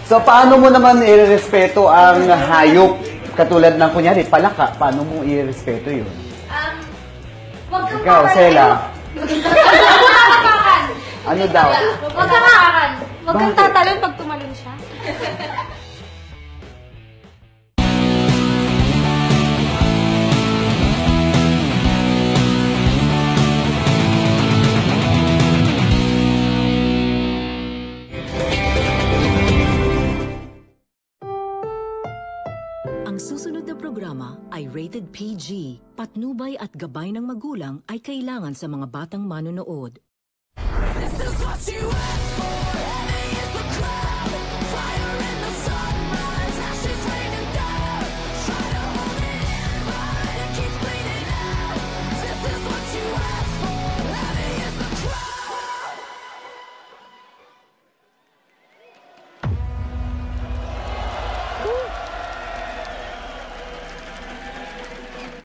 So, paano mo naman irespeto ang hayop? Katulad ng, kunyari, palaka. Paano mo irespeto yun? Huwag kang Ikaw, Sela. hapakan. Ano daw? Huwag kang hapakan. Huwag kang Bakit? tatalon pag tumalon siya. Ang susunod na programa ay rated PG. Patnubay at gabay ng magulang ay kailangan sa mga batang manonood. This is what you asked for.